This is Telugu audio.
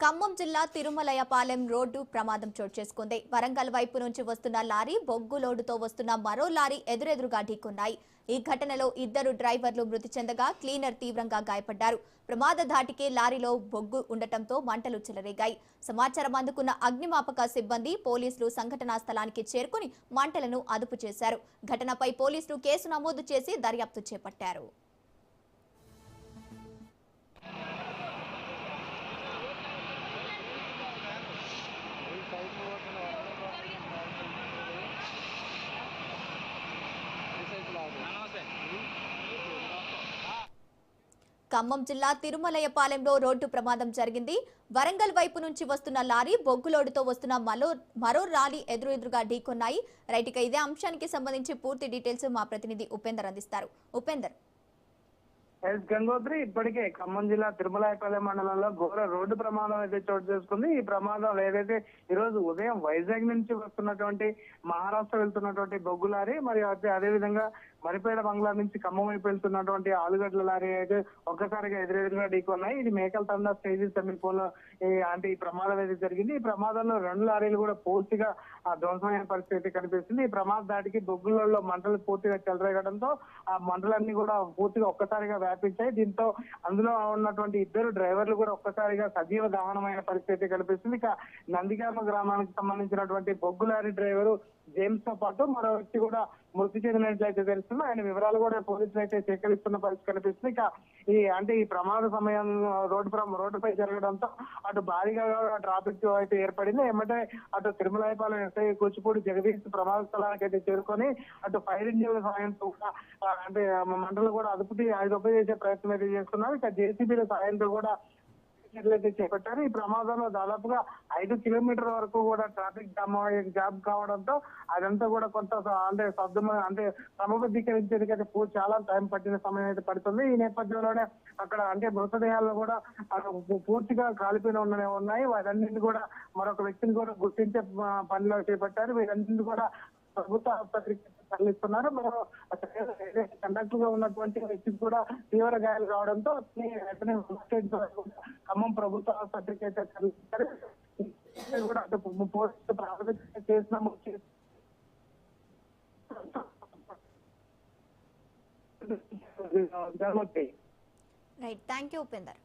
ఖమ్మం జిల్లా తిరుమలయపాలెం రోడ్డు ప్రమాదం చోటు చేసుకుంది. వరంగల్ వైపు నుంచి వస్తున్న లారీ బొగ్గు లోడుతో వస్తున్న మరో లారీ ఎదురెదురుగా ఢీకొన్నాయి. ఈ ఘటనలో ఇద్దరు డ్రైవర్లు మృతి చెందగా క్లీనర్ తీవ్రంగా గాయపడ్డారు. ప్రమాద ధాటికే లారీలో బొగ్గు ఉండటంతో మంటలు చెలరేగాయి. సమాచారం అందుకున్న అగ్నిమాపక సిబ్బంది పోలీసులు సంఘటనా స్థలానికి చేరుకుని మంటలను అదుపు చేశారు. ఘటనపై పోలీసులు కేసు నమోదు చేసి దర్యాప్తు చేపట్టారు. ఖమ్మం జిల్లా తిరుమలయపాలెంలో రోడ్డు ప్రమాదం జరిగింది. వరంగల్ వైపు నుంచి వస్తున్న లారీ బొగ్గులోడుతో వస్తున్న మరో లారీ ఎదురుగా ఢీకొన్నాయి. రైట్, ఇదే అంశానికి సంబంధించి పూర్తి డీటెయిల్స్ మా ప్రతినిధి ఉపేందర్ అందిస్తారు. ఉపేందర్. గంగోత్రి ఇప్పటికే ఖమ్మం జిల్లా తిరుమలయపాలెం మండలంలో ఘోర రోడ్డు ప్రమాదం అయితే చోటు చేసుకుంది. ఈ ప్రమాదం ఏదైతే ఈ రోజు ఉదయం వైజాగ్ నుంచి వస్తున్నటువంటి మహారాష్ట్ర వెళ్తున్నటువంటి బొగ్గు లారీ మరియు అదేవిధంగా మరిపేడ బంగ్లా నుంచి ఖమ్మం వైపు వెళ్తున్నటువంటి ఆలుగడ్ల లారీ అయితే ఒక్కసారిగా ఎదురెదురుగా ఢీకొన్నాయి. ఇది మేకల తండా స్టేజీ సమీపంలో ఈ ప్రమాదం అయితే జరిగింది. ఈ ప్రమాదంలో రెండు లారీలు కూడా పూర్తిగా ధ్వంసమైన పరిస్థితి కనిపిస్తుంది. ఈ ప్రమాద దాటికి బొగ్గులలో మంటలు పూర్తిగా చెలరేగడంతో ఆ మంటలన్నీ కూడా పూర్తిగా ఒక్కసారిగా వ్యాపించాయి. దీంతో అందులో ఉన్నటువంటి ఇద్దరు డ్రైవర్లు కూడా ఒక్కసారిగా సజీవ దహనమైన పరిస్థితి కనిపిస్తుంది. ఇక నందిగామ గ్రామానికి సంబంధించినటువంటి బొగ్గు లారీ డ్రైవరు జేమ్స్ తో పాటు మరో వ్యక్తి కూడా మృతి చెందినట్లయితే తెలుస్తుంది. ఆయన వివరాలు కూడా పోలీసులు అయితే సేకరిస్తున్న పరిస్థితి కనిపిస్తుంది. ఇక ఈ ప్రమాద సమయం రోడ్డుపై జరగడంతో అటు భారీగా ట్రాఫిక్ అయితే ఏర్పడింది. ఏమంటే అటు తిరుమలయపాలెం ఎస్ఐ కూచిపూడి జగదీష్ ప్రమాద స్థలానికి అయితే చేరుకొని అటు ఫైర్ ఇంజిన్ల సాయంతో మంటలు కూడా అదుపు చేసే ప్రయత్నం అయితే చేస్తున్నారు. ఇక జేసీబీల సాయంతో కూడా చర్యలు చేపట్టారు. ఈ ప్రమాదంలో దాదాపుగా 5 కిలోమీటర్ల వరకు కూడా ట్రాఫిక్ జామ్ కావడంతో అదంతా కూడా కొంత క్రమబద్ధీకరించేందుకైతే చాలా టైం పట్టిన సమయం అయితే పడుతుంది. ఈ నేపథ్యంలోనే అక్కడ మృతదేహాలను కూడా పూర్తిగా కాలిపోయిన ఉన్నాయి. వాటన్నింటినీ కూడా మరొక వ్యక్తిని కూడా గుర్తించే పనిలో చేపట్టారు. వీరన్నింటినీ కూడా ప్రభుత్వ ఆసుపత్రికి తరలిస్తున్నారు. కండక్టర్ గా ఉన్నటువంటి వ్యక్తికి కూడా తీవ్ర గాయాలు కావడంతో ఖమ్మం ప్రభుత్వ ఆసుపత్రికి అయితే తరలిస్తారు. కూడా పోలీసులు ప్రాథమిక కేసు నమోదు చేసి రైట్, థ్యాంక్ యూ ఉపేందర్.